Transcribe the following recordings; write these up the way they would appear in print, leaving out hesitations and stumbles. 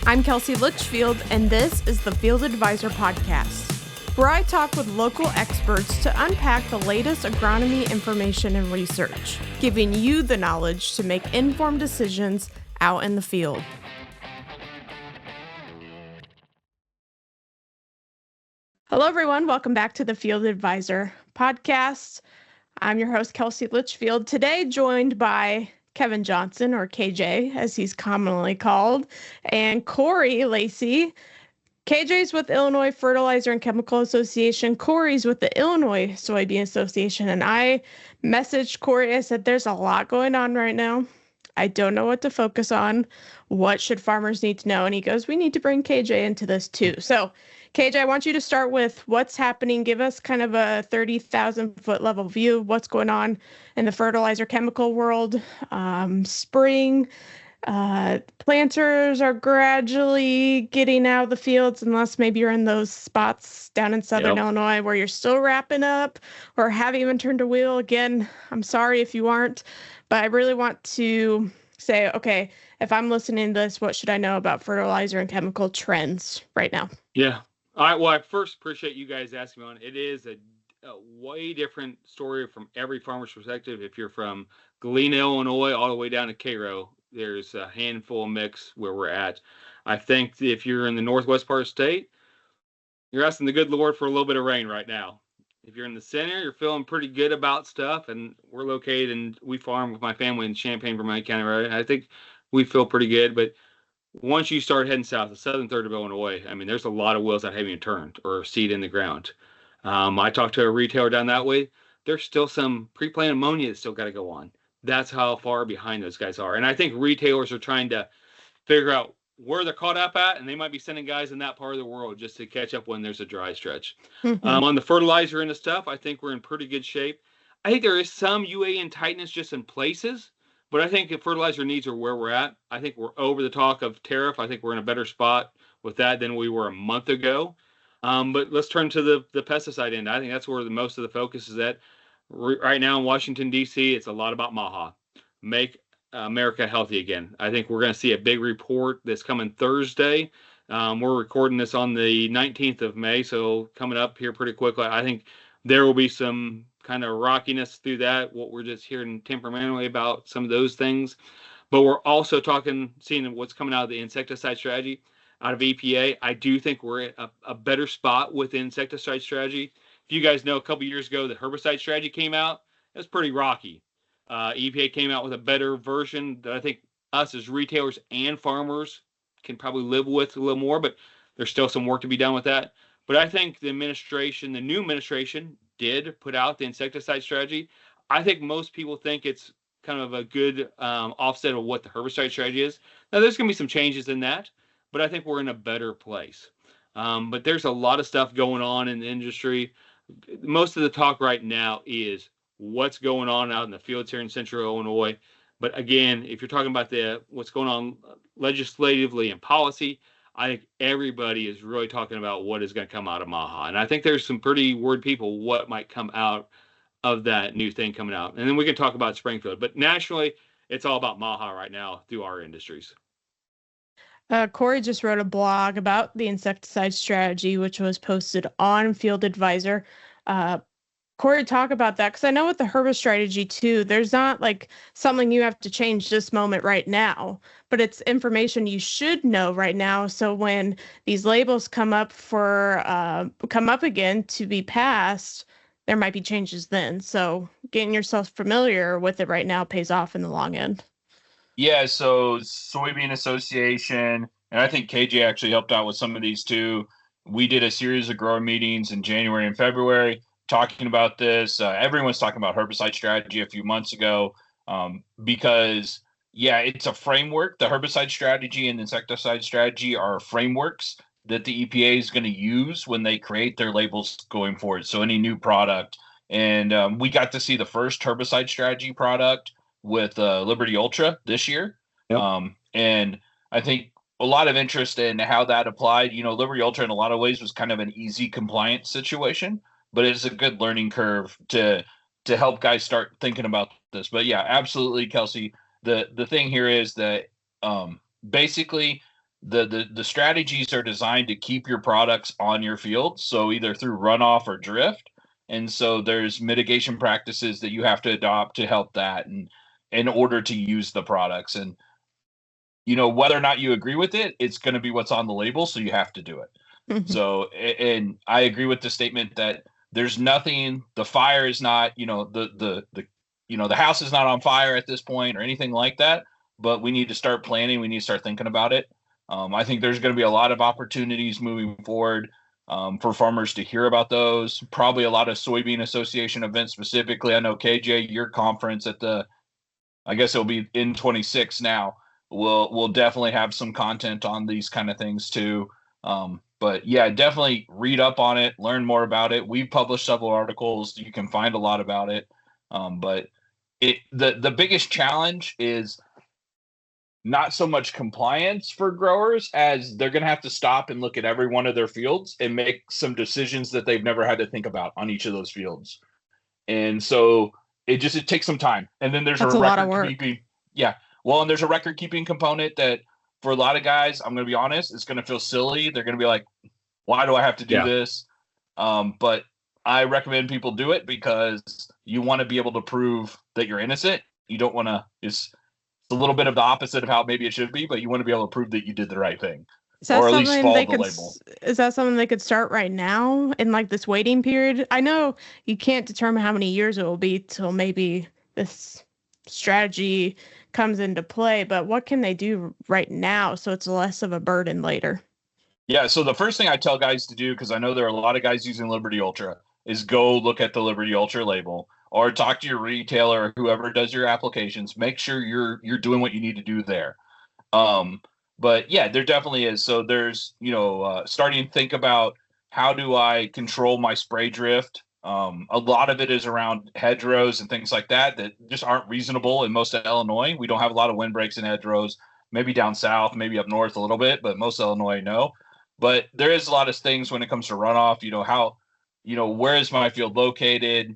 I'm Kelsey Litchfield, and this is the Field Advisor Podcast, where I talk with local experts to unpack the latest agronomy information and research, giving you the knowledge to make informed decisions out in the field. Hello, everyone. Welcome back to the Field Advisor Podcast. I'm your host, Kelsey Litchfield, today joined by Kevin Johnson, or KJ, as he's commonly called, and Corey Lacey. KJ's with Illinois Fertilizer and Chemical Association. Corey's with the Illinois Soybean Association. And I messaged Corey. I said, there's a lot going on right now. I don't know what to focus on. What should farmers need to know? And he goes, we need to bring KJ into this too. So KJ, I want you to start with what's happening. Give us kind of a 30,000 foot level view of what's going on in the fertilizer chemical world. Spring, planters are gradually getting out of the fields, unless maybe you're in those spots down in Southern Illinois where you're still wrapping up or haven't even turned a wheel. Again, I'm sorry if you aren't, but I really want to say, okay, if I'm listening to this, what should I know about fertilizer and chemical trends right now? Yeah. All right. Well, I first appreciate you guys asking me on. It is a way different story from every farmer's perspective. If you're from Galena, Illinois, all the way down to Cairo, there's a handful mix where we're at. I think if you're in the northwest part of the state, you're asking the good Lord for a little bit of rain right now. If you're in the center, you're feeling pretty good about stuff. And we're located and we farm with my family in Champaign, Vermont County, right? I think we feel pretty good. But once you start heading south, the southern third of Illinois, I mean, there's a lot of wheels that haven't even turned or seed in the ground. I talked to a retailer down that way. There's still some pre-plant ammonia that's still got to go on. That's how far behind those guys are. And I think retailers are trying to figure out where they're caught up at, and they might be sending guys in that part of the world just to catch up when there's a dry stretch. On the fertilizer and the stuff, I think we're in pretty good shape. I think there is some UAN tightness just in places, but I think if fertilizer needs are where we're at. I think we're over the talk of tariff. I think we're in a better spot with that than we were a month ago. But let's turn to the pesticide end. I think that's where most of the focus is at. Right now in Washington, D.C., it's a lot about MAHA. Make America healthy again. I think we're going to see a big report that's coming Thursday. We're recording this on the 19th of May, so coming up here pretty quickly. I think there will be some kind of rockiness through that, what we're just hearing temperamentally about some of those things. But we're also seeing what's coming out of the insecticide strategy out of EPA. I do think we're at a better spot with the insecticide strategy. If you guys know, a couple years ago, the herbicide strategy came out. It was pretty rocky. EPA came out with a better version that I think us as retailers and farmers can probably live with a little more, but there's still some work to be done with that. But I think the new administration did put out the insecticide strategy. I think most people think it's kind of a good offset of what the herbicide strategy is. Now, there's going to be some changes in that, but I think we're in a better place. But there's a lot of stuff going on in the industry. Most of the talk right now is what's going on out in the fields here in central Illinois. But again, if you're talking about what's going on legislatively and policy, I think everybody is really talking about what is going to come out of MAHA. And I think there's some pretty worried people what might come out of that new thing coming out. And then we can talk about Springfield. But nationally, it's all about MAHA right now through our industries. Corey just wrote a blog about the insecticide strategy, which was posted on Field Advisor. Corey, talk about that, because I know with the herbicide strategy too, there's not like something you have to change this moment right now, but it's information you should know right now. So when these labels come up again to be passed, there might be changes then. So getting yourself familiar with it right now pays off in the long end. Yeah, so Soybean Association, and I think KJ actually helped out with some of these too. We did a series of grower meetings in January and February talking about this. Everyone's talking about herbicide strategy a few months ago because, yeah, it's a framework. The herbicide strategy and insecticide strategy are frameworks that the EPA is going to use when they create their labels going forward. So any new product. And we got to see the first herbicide strategy product with Liberty Ultra this year. Yep. And I think a lot of interest in how that applied. You know, Liberty Ultra in a lot of ways was kind of an easy compliance situation, but it's a good learning curve to help guys start thinking about this. But yeah, absolutely, Kelsey. The thing here is that basically the strategies are designed to keep your products on your field, so either through runoff or drift. And so there's mitigation practices that you have to adopt to help that, and in order to use the products. And whether or not you agree with it, it's going to be what's on the label, so you have to do it. Mhm. So, and I agree with the statement that there's nothing, the fire is not, the house is not on fire at this point or anything like that, but we need to start planning. We need to start thinking about it. I think there's going to be a lot of opportunities moving forward for farmers to hear about those. Probably a lot of Soybean Association events specifically. I know KJ, your conference I guess it'll be in 26 now. We'll definitely have some content on these kind of things too. But yeah, definitely read up on it, learn more about it. We've published several articles. You can find a lot about it. But the biggest challenge is not so much compliance for growers as they're going to have to stop and look at every one of their fields and make some decisions that they've never had to think about on each of those fields. And so it takes some time. And then there's That's a lot of work. Yeah. Well, and there's a record keeping component that for a lot of guys, I'm going to be honest, it's going to feel silly. They're going to be like, why do I have to do this? But I recommend people do it because you want to be able to prove that you're innocent. You don't want to, it's a little bit of the opposite of how maybe it should be, but you want to be able to prove that you did the right thing. Or at least follow the label. Is that something they could start right now in like this waiting period? I know you can't determine how many years it will be till maybe this strategy comes into play, but what can they do right now so it's less of a burden later? Yeah, so the first thing I tell guys to do, because I know there are a lot of guys using Liberty Ultra, is go look at the Liberty Ultra label or talk to your retailer or whoever does your applications. Make sure you're doing what you need to do there. But yeah, there definitely is. So there's, starting to think about how do I control my spray drift? A lot of it is around hedgerows and things like that just aren't reasonable in most of Illinois. We don't have a lot of windbreaks in hedgerows, maybe down south, maybe up north a little bit, but most of Illinois, no. But there is a lot of things when it comes to runoff, where is my field located?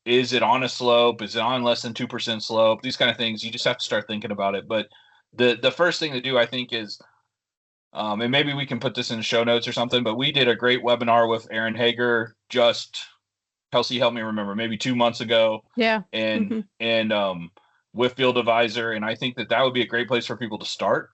Is it on a slope? Is it on less than 2% slope? These kind of things, you just have to start thinking about it. But the first thing to do, I think, is, and maybe we can put this in the show notes or something, but we did a great webinar with Aaron Hager Kelsey, help me remember, maybe 2 months ago. Yeah. And with Field Advisor. And I think that would be a great place for people to start.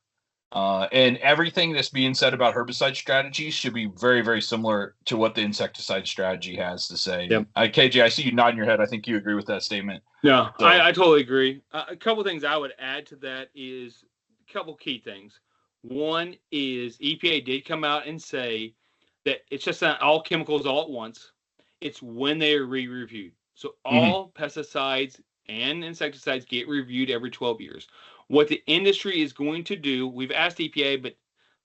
And everything that's being said about herbicide strategies should be very, very similar to what the insecticide strategy has to say. Yep. KJ, I see you nodding your head. I think you agree with that statement. No, so. I totally agree. A couple of things I would add to that is a couple key things. One is EPA did come out and say that it's just not all chemicals all at once. It's when they are re-reviewed. So all pesticides and insecticides get reviewed every 12 years. What the industry is going to do, we've asked EPA, but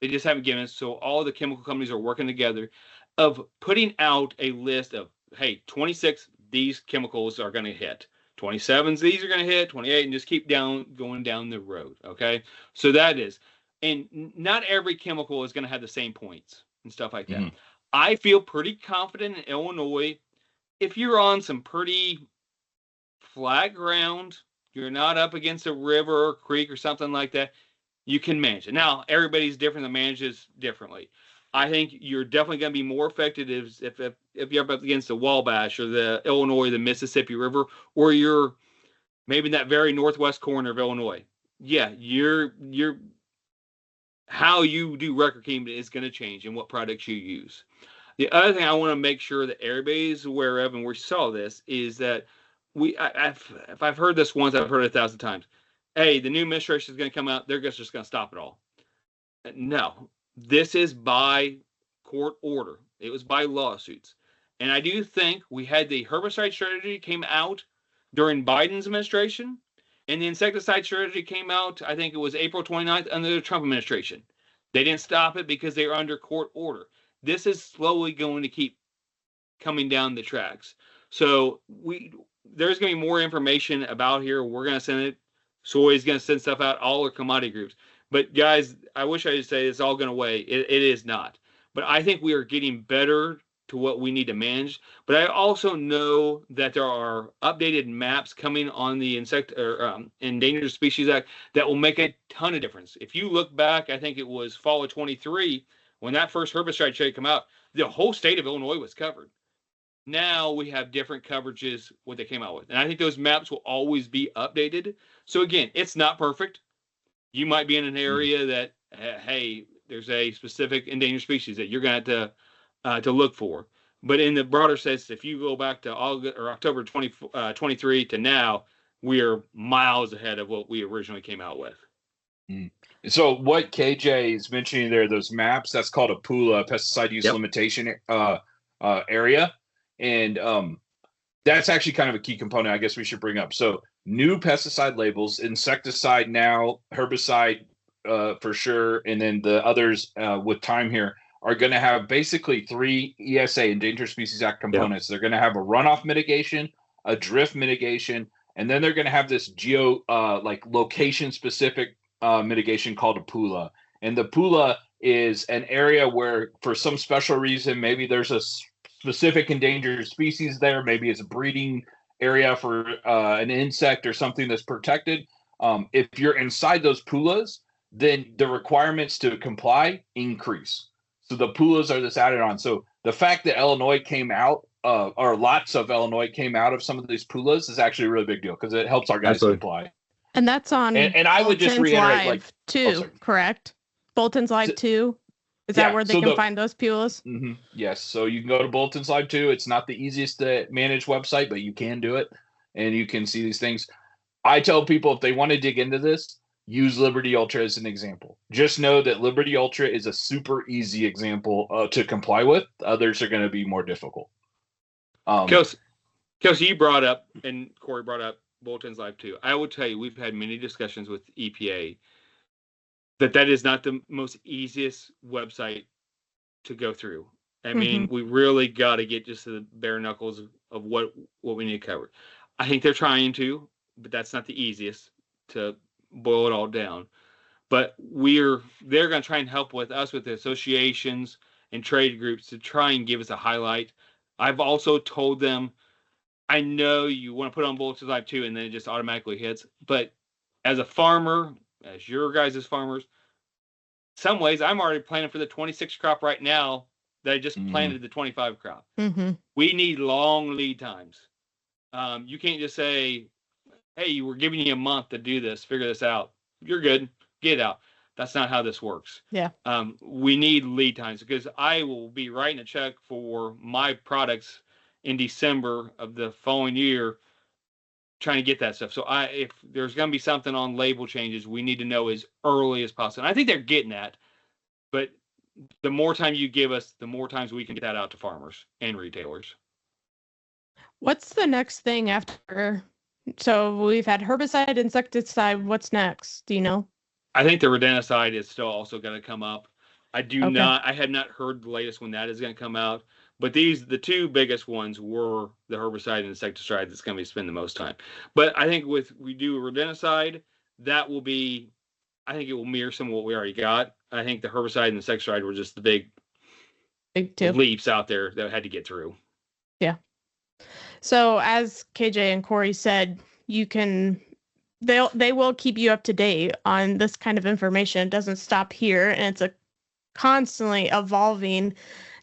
they just haven't given us. So all the chemical companies are working together of putting out a list of, hey, 26, these chemicals are going to hit. 27s, these are going to hit. 28, and just keep going down the road. Okay. So that is, and not every chemical is going to have the same points and stuff like that. I feel pretty confident in Illinois. If you're on some pretty flat ground, you're not up against a river or creek or something like that, you can manage it. Now, everybody's different and manages differently. I think you're definitely going to be more effective if you're up against the Wabash or the Illinois, the Mississippi River, or you're maybe in that very northwest corner of Illinois. Yeah, you're how you do record keeping is going to change and what products you use. The other thing I want to make sure that everybody's aware of, and we saw this, is that if I've heard this once, I've heard it 1,000 times. Hey, the new administration is going to come out. They're just going to stop it all. No, this is by court order. It was by lawsuits. And I do think we had the herbicide strategy came out during Biden's administration, and the insecticide strategy came out, I think it was April 29th, under the Trump administration. They didn't stop it because they were under court order. This is slowly going to keep coming down the tracks. So there's going to be more information about here. We're going to send it. Soy's going to send stuff out, all our commodity groups. But guys, I wish I could say it's all going away. It is not. But I think we are getting better to what we need to manage. But I also know that there are updated maps coming on the Endangered Species Act that will make a ton of difference. If you look back, I think it was fall of 23, when that first herbicide shade come out, the whole state of Illinois was covered. Now we have different coverages, what they came out with. And I think those maps will always be updated. So again, it's not perfect. You might be in an area that, hey, there's a specific endangered species that you're going to have to look for. But in the broader sense, if you go back to August or October 2023 to now, we are miles ahead of what we originally came out with. So what KJ is mentioning there, those maps, that's called a PULA, pesticide use limitation area. And that's actually kind of a key component I guess we should bring up. So new pesticide labels, insecticide now, herbicide for sure, and then the others with time here are going to have basically 3 ESA, Endangered Species Act components. They're going to have a runoff mitigation, a drift mitigation, and then they're going to have this location specific mitigation called a PULA. And the PULA is an area where for some special reason, maybe there's a specific endangered species there, maybe it's a breeding area for an insect or something that's protected. If you're inside those PULAs, then the requirements to comply increase. So the PULAs are this added on. So the fact that Illinois came out, or lots of Illinois came out of some of these PULAs is actually a really big deal because it helps our guys comply. And that's on and I would just reiterate, Live too, correct? Bulletin's Live too? Is that where they can find those PULAs? Mm-hmm, yes. So you can go to Bulletin's Live too. It's not the easiest to manage website, but you can do it. And you can see these things. I tell people if they want to dig into this, use Liberty Ultra as an example. Just know that Liberty Ultra is a super easy example to comply with. Others are going to be more difficult. Kelsey, you brought up, and Corey brought up Bulletin's Live too. I will tell you, we've had many discussions with EPA that is not the most easiest website to go through. I mean, we really got to get just to the bare knuckles of what we need to cover. I think they're trying to, but that's not the easiest to boil it all down. But they're going to try and help with us with the associations and trade groups to try and give us a highlight. I've also told them, I know you want to put on Bulletin's Live too, and then it just automatically hits. But as a farmer, as your guys as farmers, some ways I'm already planning for the 26 crop right now that I just planted the 25 crop. We need long lead times. You can't just say, hey, we're giving you a month to do this, figure this out. You're good, get it out. That's not how this works. Yeah. We need lead times because I will be writing a check for my products in December of the following year, trying to get that stuff. So if there's going to be something on label changes, we need to know as early as possible. And I think they're getting that, but the more time you give us, the more times we can get that out to farmers and retailers. What's the next thing after? So we've had herbicide, insecticide. What's next? Do you know? I think the rodenticide is still also going to come up. I have not heard the latest when that is going to come out. But the 2 biggest ones were the herbicide and insecticide that's going to be spending the most time. But I think we do rodenticide, I think it will mirror some of what we already got. I think the herbicide and insecticide were just the big leaps out there that I had to get through. Yeah. So as KJ and Corey said, they will keep you up to date on this kind of information. It doesn't stop here, and it's a constantly evolving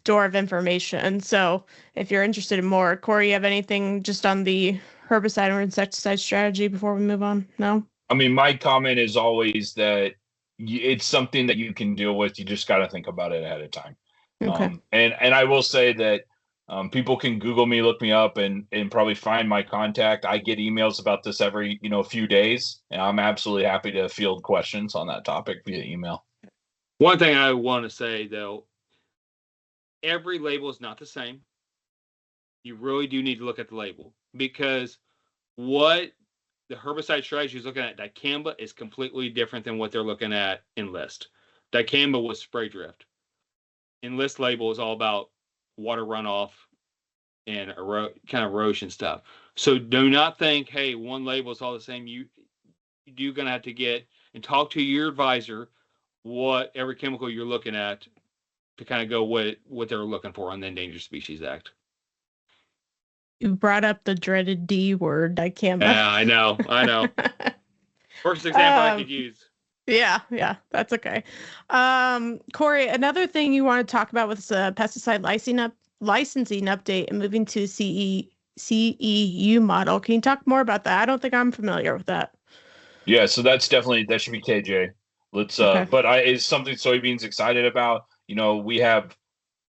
door of information. So if you're interested in more, Corey, you have anything just on the herbicide or insecticide strategy before we move on? No? I mean, my comment is always that it's something that you can deal with. You just got to think about it ahead of time. Okay. And I will say that people can Google me, look me up, and probably find my contact. I get emails about this every few days, and I'm absolutely happy to field questions on that topic via email. One thing I want to say, though, every label is not the same. You really do need to look at the label because what the herbicide strategy is looking at dicamba is completely different than what they're looking at Enlist. Dicamba was spray drift. Enlist label is all about water runoff and kind of erosion stuff. So do not think, hey, one label is all the same. You're going to have to get and talk to your advisor what every chemical you're looking at to kind of go what they're looking for on the Endangered Species Act. You brought up the dreaded D word. I can't. Yeah, I know. First example I could use. Yeah, that's okay. Corey, another thing you want to talk about was pesticide licensing update and moving to CEU model. Can you talk more about that? I don't think I'm familiar with that. Yeah, so that should be KJ. Let's Okay. But is something soybeans excited about. We have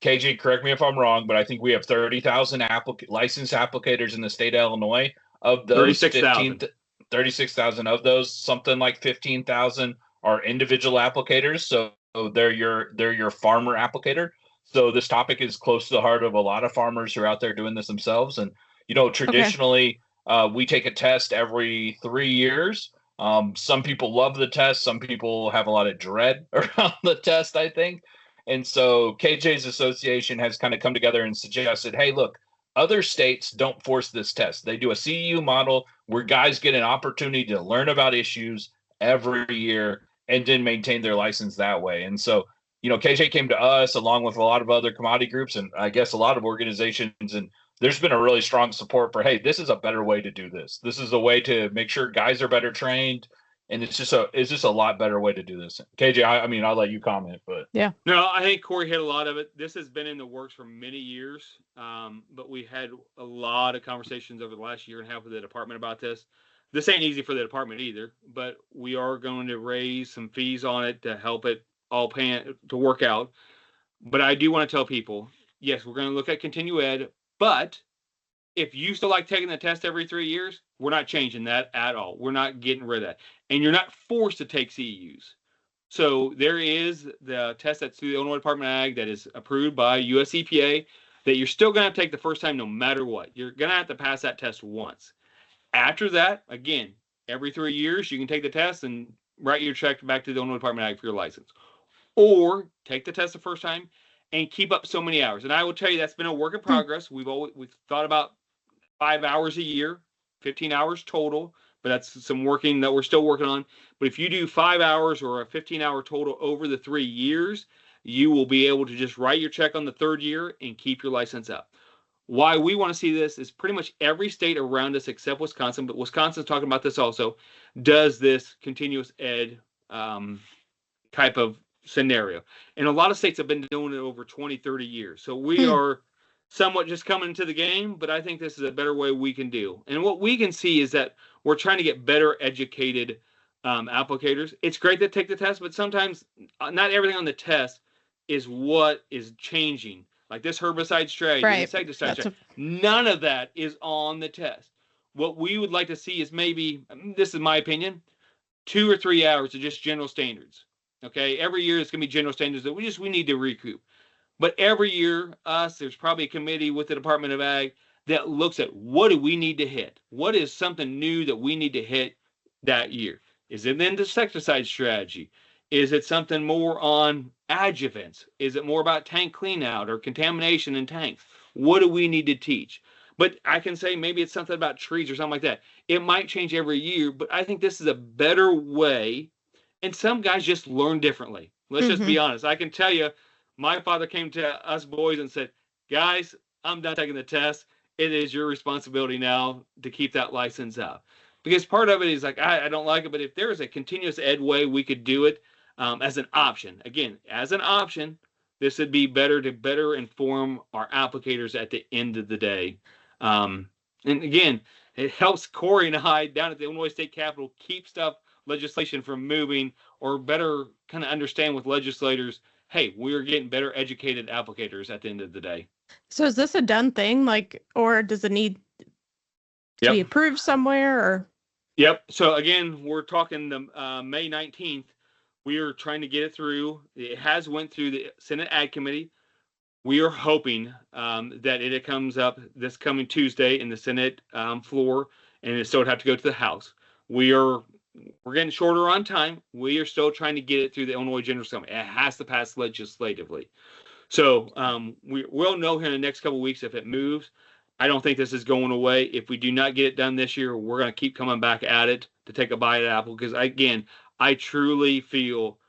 KJ, correct me if I'm wrong, but I think we have 30,000 licensed applicators in the state of Illinois. Of those, 36,000 of those, something like 15,000 are individual applicators. So they're your farmer applicator. So this topic is close to the heart of a lot of farmers who are out there doing this themselves. And, traditionally, we take a test every 3 years. Some people love the test. Some people have a lot of dread around the test, I think. And so KJ's association has kind of come together and suggested, hey, look, other states don't force this test. They do a CEU model where guys get an opportunity to learn about issues every year and then maintain their license that way. And so, KJ came to us along with a lot of other commodity groups and I guess a lot of organizations. And there's been a really strong support for, hey, this is a better way to do this. This is a way to make sure guys are better trained. And it's just a lot better way to do this. KJ, I'll let you comment, but yeah. No, I think Corey hit a lot of it. This has been in the works for many years, but we had a lot of conversations over the last year and a half with the department about this. This ain't easy for the department either, but we are going to raise some fees on it to help it all to work out. But I do want to tell people, yes, we're going to look at continue ed, but if you still like taking the test every 3 years, we're not changing that at all. We're not getting rid of that. And you're not forced to take CEUs. So there is the test that's through the Illinois Department of Ag that is approved by US EPA that you're still going to have to take the first time no matter what. You're going to have to pass that test once. After that, again, every 3 years, you can take the test and write your check back to the Illinois Department of Ag for your license. Or take the test the first time and keep up so many hours. And I will tell you, that's been a work in progress. We've thought about 5 hours a year, 15 hours total, but that's some working that we're still working on. But if you do 5 hours or a 15-hour total over the 3 years, you will be able to just write your check on the third year and keep your license up. Why we want to see this is pretty much every state around us except Wisconsin, but Wisconsin's talking about this also, does this continuous ed type of scenario. And a lot of states have been doing it over 20, 30 years. So we are somewhat just coming into the game, but I think this is a better way we can do. And what we can see is that we're trying to get better educated applicators. It's great to take the test, but sometimes not everything on the test is what is changing. Like this herbicide strategy, insecticide strategy. None of that is on the test. What we would like to see is maybe, this is my opinion, 2 or 3 hours of just general standards. Okay, every year it's going to be general standards that we need to recoup. But every year, there's probably a committee with the Department of Ag that looks at what do we need to hit? What is something new that we need to hit that year? Is it the insecticide strategy? Is it something more on adjuvants? Is it more about tank cleanout or contamination in tanks? What do we need to teach? But I can say maybe it's something about trees or something like that. It might change every year, but I think this is a better way. And some guys just learn differently. Let's just be honest. I can tell you, my father came to us boys and said, guys, I'm done taking the test. It is your responsibility now to keep that license up. Because part of it is like, I don't like it, but if there is a continuous ed way we could do it as an option, again, as an option, this would be better to better inform our applicators at the end of the day. And again, it helps Corey and I down at the Illinois State Capitol keep legislation from moving, or better kind of understand with legislators, hey, we're getting better educated applicators at the end of the day. So is this a done thing, or does it need to be approved somewhere? Or Yep. So again, we're talking the May 19th. We are trying to get it through. It has went through the Senate Ag Committee. We are hoping that it comes up this coming Tuesday in the Senate floor, and so it'd have to go to the House. We're getting shorter on time. We are still trying to get it through the Illinois General Assembly. It has to pass legislatively. So we'll know here in the next couple of weeks if it moves. I don't think this is going away. If we do not get it done this year, we're going to keep coming back at it to take a bite at apple. Because again, I truly feel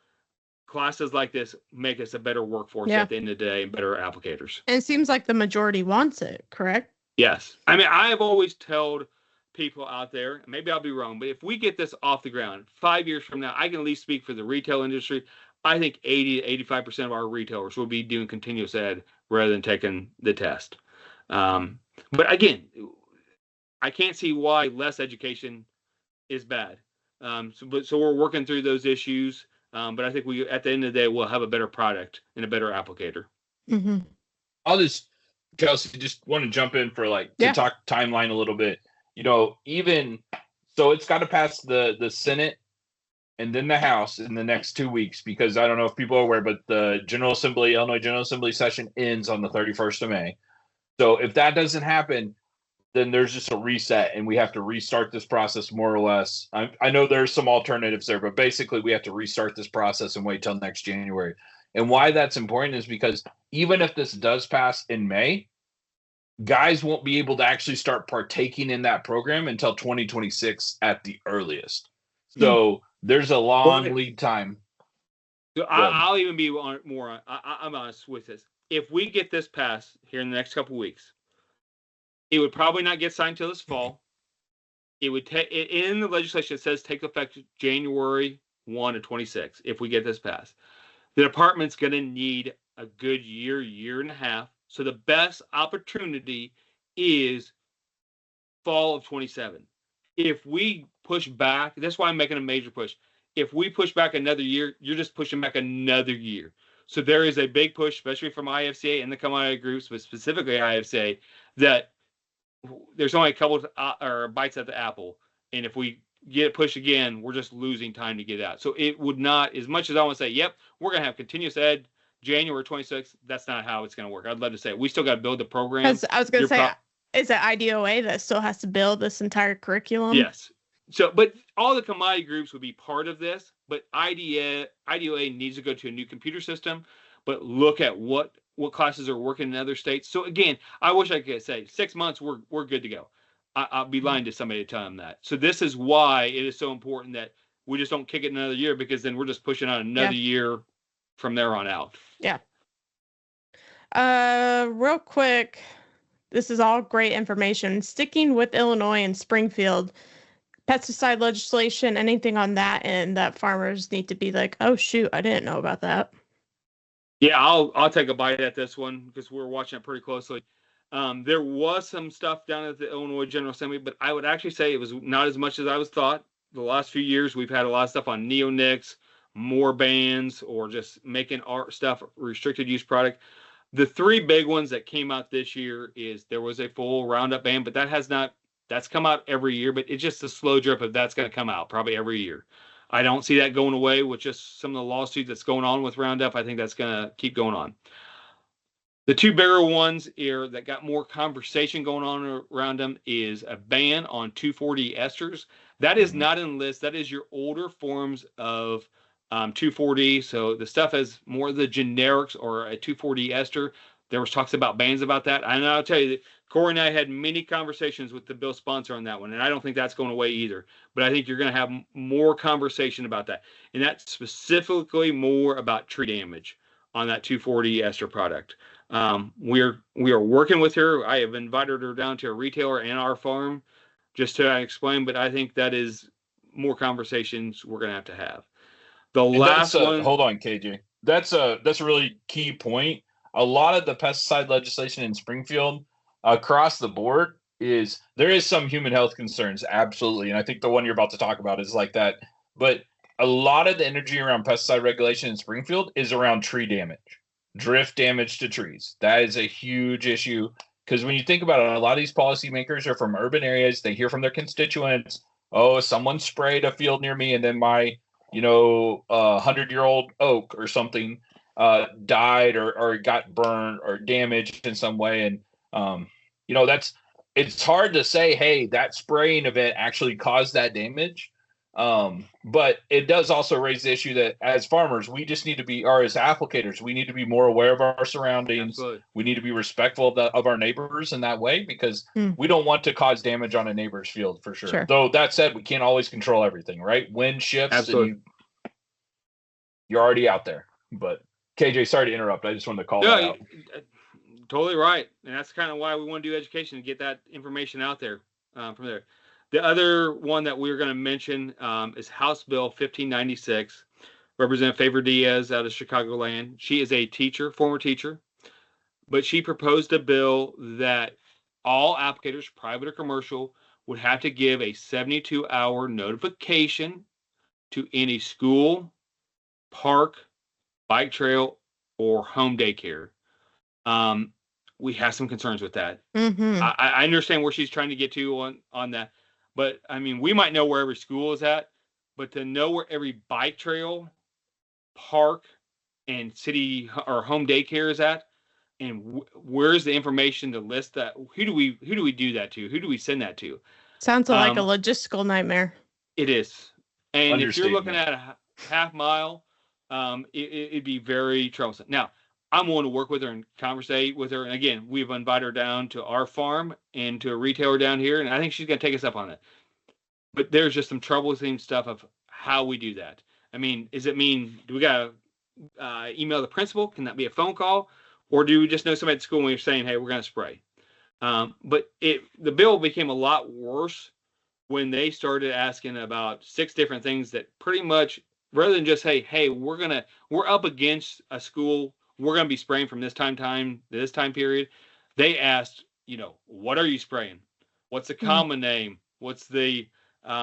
classes like this make us a better workforce at the end of the day and better applicators. And it seems like the majority wants it, correct? Yes. I mean, I have always told people out there, maybe I'll be wrong, but if we get this off the ground 5 years from now, I can at least speak for the retail industry. I think 80 to 85% of our retailers will be doing continuous ed rather than taking the test. But again, I can't see why less education is bad. So we're working through those issues. But I think at the end of the day, we'll have a better product and a better applicator. Mm-hmm. Kelsey, just want to jump in for to talk timeline a little bit. Even so, it's got to pass the Senate and then the House in the next 2 weeks, because I don't know if people are aware, but the Illinois General Assembly session ends on the 31st of May. So if that doesn't happen, then there's just a reset and we have to restart this process more or less. I know there's some alternatives there, but basically we have to restart this process and wait till next January. And why that's important is because even if this does pass in May, guys won't be able to actually start partaking in that program until 2026 at the earliest. So there's a long lead time. So I'll even be more. I'm honest with this. If we get this passed here in the next couple of weeks, it would probably not get signed till this fall. It would take in the legislation. It says take effect January 1 of 26. If we get this passed, the department's going to need a good year and a half. So the best opportunity is fall of 27. If we push back, that's why I'm making a major push. If we push back another year, you're just pushing back another year. So there is a big push, especially from IFCA and the commodity groups, but specifically IFCA, that there's only a couple or bites at the apple. And if we get it pushed again, we're just losing time to get out. So it would not, as much as I want to say, yep, we're going to have continuous ed January 26th. That's not how it's going to work. I'd love to say we still got to build the program. Because I was going to say, is it IDOA that still has to build this entire curriculum? Yes. So, but all the commodity groups would be part of this, but IDOA needs to go to a new computer system, but look at what classes are working in other states. So again, I wish I could say 6 months, we're good to go. I'll be lying to somebody to tell them that. So this is why it is so important that we just don't kick it another year, because then we're just pushing on another year from there on out. Yeah. Real quick, this is all great information. Sticking with Illinois and Springfield, pesticide legislation, anything on that end that farmers need to be like, oh shoot, I didn't know about that. Yeah, I'll take a bite at this one because we're watching it pretty closely. There was some stuff down at the Illinois General Assembly, but I would actually say it was not as much as I was thought. The last few years, we've had a lot of stuff on neonics, more bans, or just making our stuff restricted use product. The three big ones that came out this year is there was a full Roundup ban, but that's come out every year, but it's just a slow drip of that's going to come out probably every year. I don't see that going away with just some of the lawsuits that's going on with Roundup. I think that's going to keep going on. The two bigger ones here that got more conversation going on around them is a ban on 2,4-D esters. That is not in the list. That is your older forms of 2,4-D. So the stuff has more of the generics or a 2,4-D ester. There was talks about bans about that. And I'll tell you that Corey and I had many conversations with the bill sponsor on that one, and I don't think that's going away either. But I think you're going to have more conversation about that. And that's specifically more about tree damage on that 2,4-D ester product. We are working with her. I have invited her down to a retailer and our farm just to explain, but I think that is more conversations we're going to have. The last one. Hold on, KJ. That's a really key point. A lot of the pesticide legislation in Springfield across the board there is some human health concerns, absolutely. And I think the one you're about to talk about is like that. But a lot of the energy around pesticide regulation in Springfield is around tree damage, drift damage to trees. That is a huge issue because when you think about it, a lot of these policymakers are from urban areas. They hear from their constituents, oh, someone sprayed a field near me and then my 100-year-old oak or something died or got burned or damaged in some way. And, it's hard to say, hey, that spraying event actually caused that damage. But it does also raise the issue that as farmers, we just need to be, or as applicators, we need to be more aware of our surroundings. Absolutely. We need to be respectful of our neighbors in that way because we don't want to cause damage on a neighbor's field for sure. Though that said, we can't always control everything, right? Wind shifts. Absolutely. you're already out there. But KJ, sorry to interrupt. I just wanted to call that out. Totally right. And that's kind of why we want to do education, to get that information out there from there. The other one that we were going to mention is House Bill 1596. Representative Favor Diaz out of Chicagoland. She is a teacher, former teacher, but she proposed a bill that all applicators, private or commercial, would have to give a 72-hour notification to any school, park, bike trail, or home daycare. We have some concerns with that. Mm-hmm. I understand where she's trying to get to on that, but I mean, we might know where every school is at, but to know where every bike trail, park, and city or home daycare is at, and where's the information to list that? Who do we do that to? Who do we send that to? Sounds like a logistical nightmare. It is, and if you're looking at a half mile, it'd be very troublesome. Now, I'm willing to work with her and conversate with her. And again, we've invited her down to our farm and to a retailer down here, and I think she's going to take us up on it. But there's just some troublesome stuff of how we do that. I mean, do we got to email the principal? Can that be a phone call? Or do we just know somebody at school and we're saying, hey, we're going to spray? But the bill became a lot worse when they started asking about 6 different things that pretty much, rather than just say, hey, we're up against a school, we're going to be spraying from this time to this time period. They asked, what are you spraying? What's the common name? What's the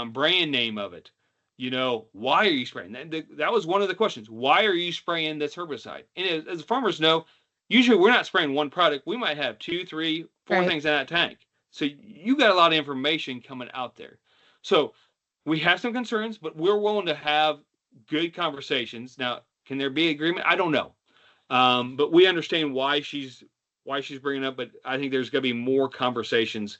brand name of it? Why are you spraying? That was one of the questions. Why are you spraying this herbicide? And as farmers know, usually we're not spraying one product. We might have 2, 3, 4 things in that tank. So you got a lot of information coming out there. So we have some concerns, but we're willing to have good conversations. Now, can there be agreement? I don't know. But we understand why she's bringing it up, but I think there's going to be more conversations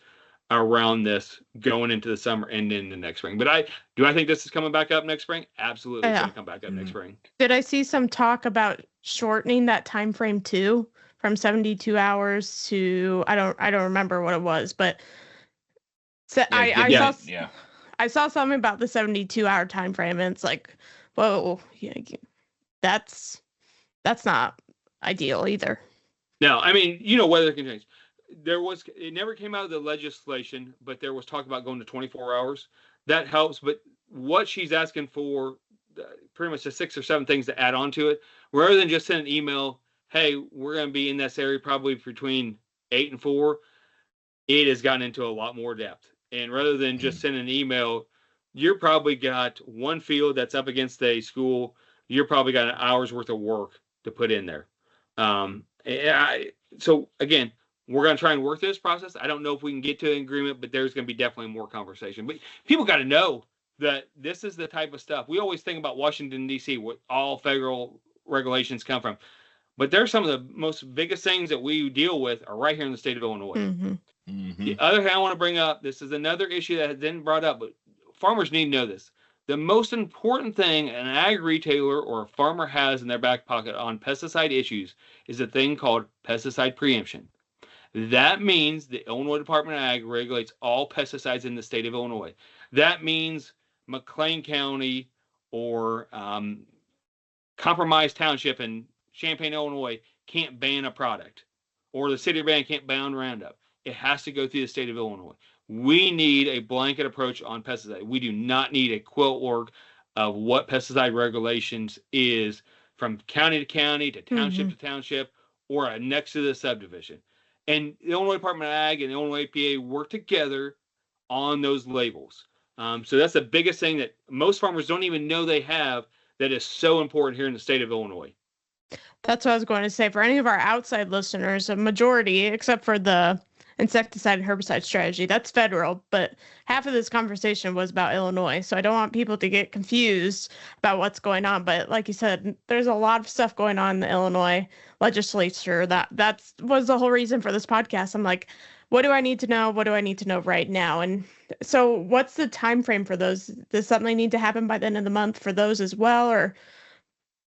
around this going into the summer and in the next spring. But do I think this is coming back up next spring? Absolutely, it's going to come back up next spring. Did I see some talk about shortening that time frame too, from 72 hours to I don't remember what it was, but I saw something about the 72-hour time frame, and it's like, whoa, yeah, that's not ideal either. No, I mean, weather can change. It never came out of the legislation, but there was talk about going to 24 hours. That helps, but what she's asking for, pretty much the 6 or 7 things to add on to it, rather than just send an email, hey, we're going to be in this area probably between 8 and 4, it has gotten into a lot more depth. And rather than just send an email, you're probably got one field that's up against a school, you're probably got an hour's worth of work to put in there. So again, we're going to try and work this process. I don't know if we can get to an agreement, but there's going to be definitely more conversation. But people got to know that this is the type of stuff. We always think about Washington, D.C., where all federal regulations come from. But there's some of the most biggest things that we deal with are right here in the state of Illinois. Mm-hmm. Mm-hmm. The other thing I want to bring up, this is another issue that has been brought up, but farmers need to know this. The most important thing an ag retailer or a farmer has in their back pocket on pesticide issues is a thing called pesticide preemption. That means the Illinois Department of Ag regulates all pesticides in the state of Illinois. That means McLean County or Compromise Township in Champaign, Illinois can't ban a product, or the city of Van can't ban Roundup. It has to go through the state of Illinois. We need a blanket approach on pesticide. We do not need a quilt work of what pesticide regulations is from county to county to township to township or next to the subdivision. And the Illinois Department of Ag and the Illinois EPA work together on those labels. So that's the biggest thing that most farmers don't even know they have that is so important here in the state of Illinois. That's what I was going to say. For any of our outside listeners, a majority, except for the insecticide and herbicide strategy, that's federal, but half of this conversation was about Illinois. So I don't want people to get confused about what's going on. But like you said, there's a lot of stuff going on in the Illinois legislature. That was the whole reason for this podcast. I'm like, what do I need to know? What do I need to know right now? And so what's the time frame for those? Does something need to happen by the end of the month for those as well? Or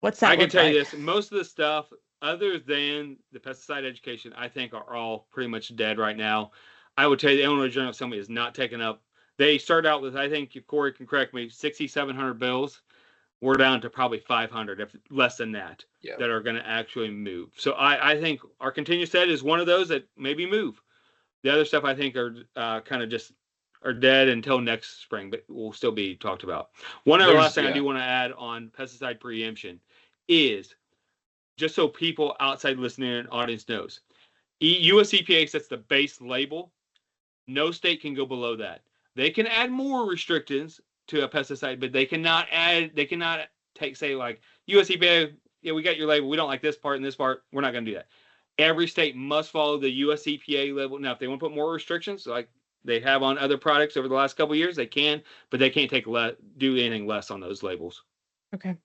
what's that? I can tell you this, most of the stuff other than the pesticide education, I think are all pretty much dead right now. I would tell you the Illinois Journal of Assembly is not taken up. They started out with, I think Corey can correct me, 6,700 bills. we're down to probably 500, if less than that, Yeah. that are going to actually move. So I think our continuous set is one of those that maybe move. The other stuff I think are kind of just are dead until next spring, but will still be talked about. One other last thing I do want to add on pesticide preemption is, just so people outside listening and audience knows, U.S. EPA sets the base label. No state can go below that. They can add more restrictions to a pesticide, but they cannot take, say, like, U.S. EPA, yeah, we got your label, we don't like this part and this part, we're not going to do that. Every state must follow the U.S. EPA label. Now, if they want to put more restrictions, like they have on other products over the last couple of years, they can, but they can't do anything less on those labels. Okay.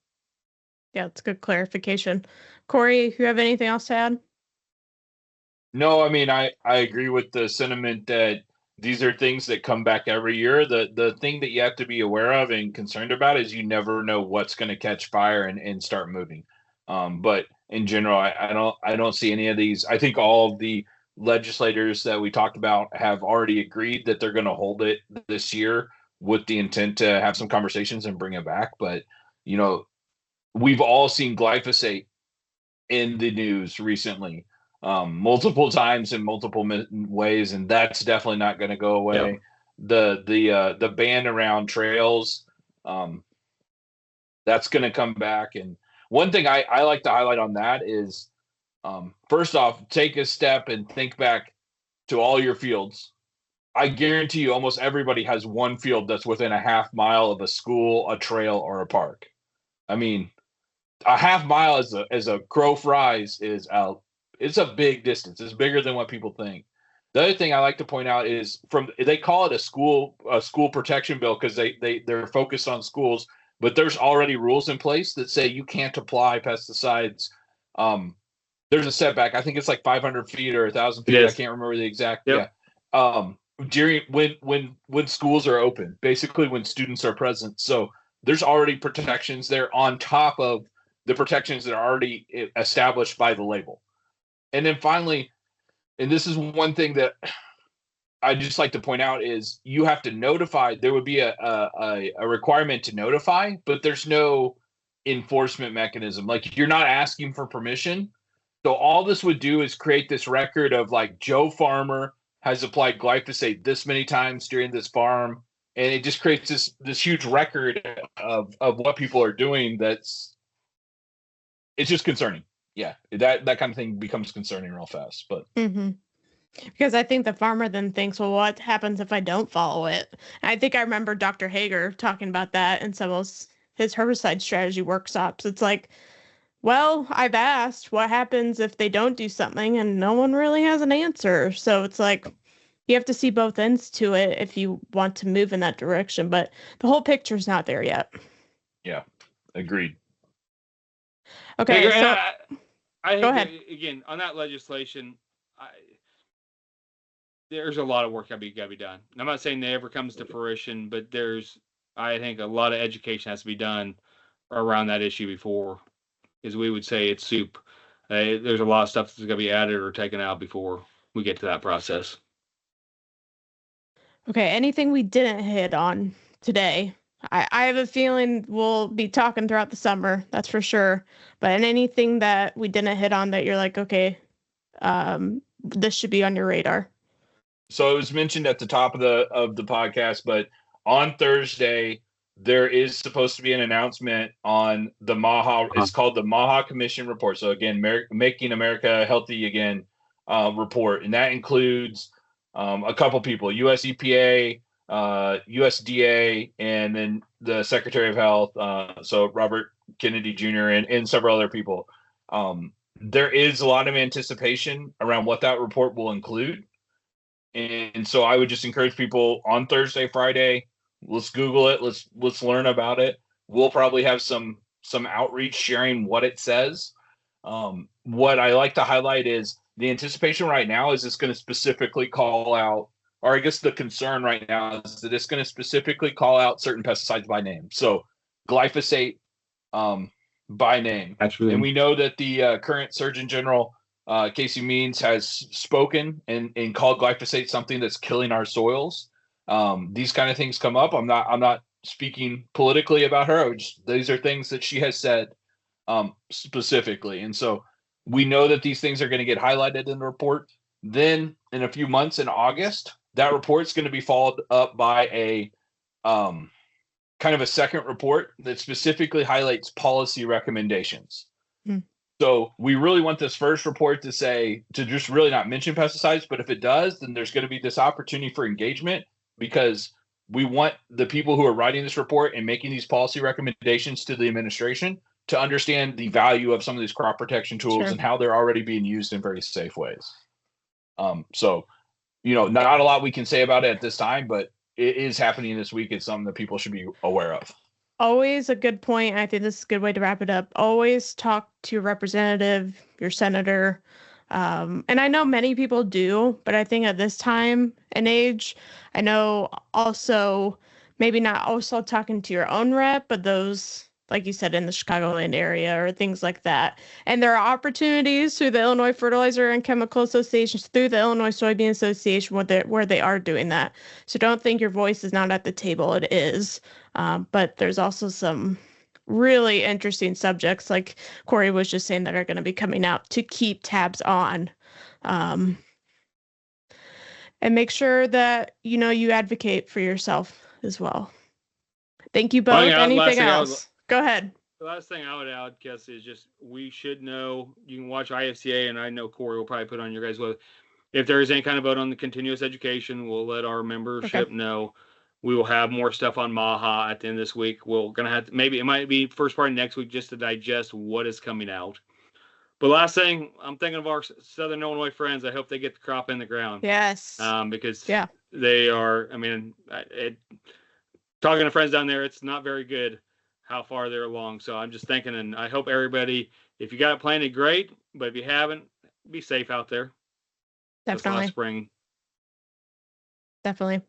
Yeah, it's good clarification. Corey, you have anything else to add? No, I mean, I agree with the sentiment that these are things that come back every year. The thing that you have to be aware of and concerned about is you never know what's going to catch fire and start moving. But in general, I don't see any of these. I think all of the legislators that we talked about have already agreed that they're going to hold it this year with the intent to have some conversations and bring it back. But, you know, we've all seen glyphosate in the news recently, multiple times in multiple ways, and that's definitely not going to go away. Yep. The ban around trails, that's going to come back. And one thing I like to highlight on that is, first off, take a step and think back to all your fields. I guarantee you almost everybody has one field that's within a half mile of a school, a trail, or a park. I mean, a half mile as a crow flies is out. It's a big distance. It's bigger than what people think. The other thing I like to point out is they call it a school protection bill because they're focused on schools, but there's already rules in place that say you can't apply pesticides. There's a setback. I think it's like 500 feet or 1,000 feet. I can't remember the exact. Yep. Yeah. During when schools are open, basically when students are present. So there's already protections there on top of the protections that are already established by the label. And then finally, and this is one thing that I just like to point out, is you have to notify. There would be a requirement to notify, but there's no enforcement mechanism. Like, you're not asking for permission. So all this would do is create this record of, like, Joe Farmer has applied glyphosate this many times during this farm. And it just creates this huge record of what people are doing. It's just concerning. Yeah, that kind of thing becomes concerning real fast. But because I think the farmer then thinks, well, what happens if I don't follow it? And I think I remember Dr. Hager talking about that in some of his herbicide strategy workshops. It's like, well, I've asked what happens if they don't do something, and no one really has an answer. So it's like, you have to see both ends to it if you want to move in that direction. But the whole picture's not there yet. Yeah, agreed. Okay, so I think go ahead. Again, on that legislation, there's a lot of work got to be done. I'm not saying that ever comes to fruition, but I think a lot of education has to be done around that issue before, as we would say, it's soup. There's a lot of stuff that's going to be added or taken out before we get to that process. Okay, anything we didn't hit on today? I have a feeling we'll be talking throughout the summer, that's for sure. But anything that we didn't hit on that you're like, okay, this should be on your radar? So it was mentioned at the top of the podcast, but on Thursday there is supposed to be an announcement on the MAHA. It's called the MAHA Commission Report. So again, Making America Healthy Again report, and that includes a couple people: U.S. EPA, USDA, and then the Secretary of Health. So Robert Kennedy Jr. and several other people. There is a lot of anticipation around what that report will include. And so I would just encourage people on Thursday, Friday, let's Google it. Let's learn about it. We'll probably have some outreach sharing what it says. What I like to highlight is the anticipation right now is it's going to specifically call out, or I guess the concern right now is that it's going to specifically call out certain pesticides by name. So glyphosate by name. Absolutely. And we know that the current Surgeon General, Casey Means, has spoken and called glyphosate something that's killing our soils. These kind of things come up. I'm not speaking politically about her. These are things that she has said specifically. And so we know that these things are going to get highlighted in the report. Then in a few months in August, that report's going to be followed up by a kind of a second report that specifically highlights policy recommendations. So we really want this first report to just really not mention pesticides, but if it does, then there's going to be this opportunity for engagement, because we want the people who are writing this report and making these policy recommendations to the administration to understand the value of some of these crop protection tools and how they're already being used in very safe ways. So, not a lot we can say about it at this time, but it is happening this week. It's something that people should be aware of. Always a good point. I think this is a good way to wrap it up. Always talk to your representative, your senator. And I know many people do, but I think at this time and age, I know also maybe not also talking to your own rep, but those, like you said, in the Chicagoland area or things like that. And there are opportunities through the Illinois Fertilizer and Chemical Associations, through the Illinois Soybean Association, where they are doing that. So don't think your voice is not at the table. It is. But there's also some really interesting subjects, like Corey was just saying, that are going to be coming out to keep tabs on. And make sure that, you advocate for yourself as well. Thank you both. Anything else? Go ahead. The last thing I would add, Kelsey, is just we should know. You can watch IFCA, and I know Corey will probably put on your guys' list. If there is any kind of vote on the continuous education, we'll let our membership know. We will have more stuff on MAHA at the end of this week. We're going to have to, maybe it might be first part of next week just to digest what is coming out. But last thing, I'm thinking of our Southern Illinois friends. I hope they get the crop in the ground. Yes. Because they are, talking to friends down there, it's not very good how far they're along. So I'm just thinking, and I hope everybody, if you got it planted, great. But if you haven't, be safe out there. Definitely. Last spring. Definitely.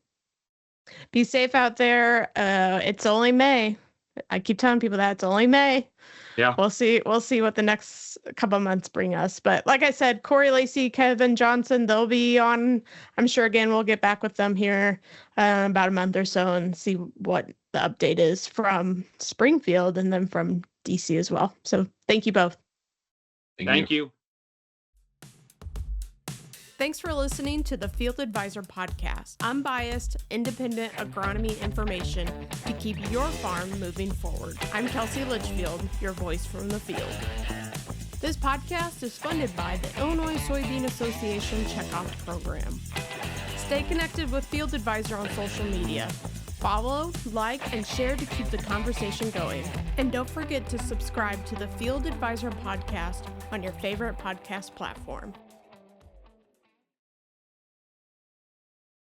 Be safe out there. It's only May. I keep telling people that it's only May. Yeah. We'll see what the next couple of months bring us. But like I said, Corey, Lacey, Kevin Johnson, they'll be on. I'm sure, again, we'll get back with them here about a month or so and see what the update is from Springfield and then from DC as well. So thank you both. Thank you. Thanks for listening to the Field Advisor Podcast. Unbiased, independent agronomy information to keep your farm moving forward. I'm Kelsey Litchfield, your voice from the field. This podcast is funded by the Illinois Soybean Association Checkoff Program. Stay connected with Field Advisor on social media. Follow, like, and share to keep the conversation going. And don't forget to subscribe to the Field Advisor Podcast on your favorite podcast platform.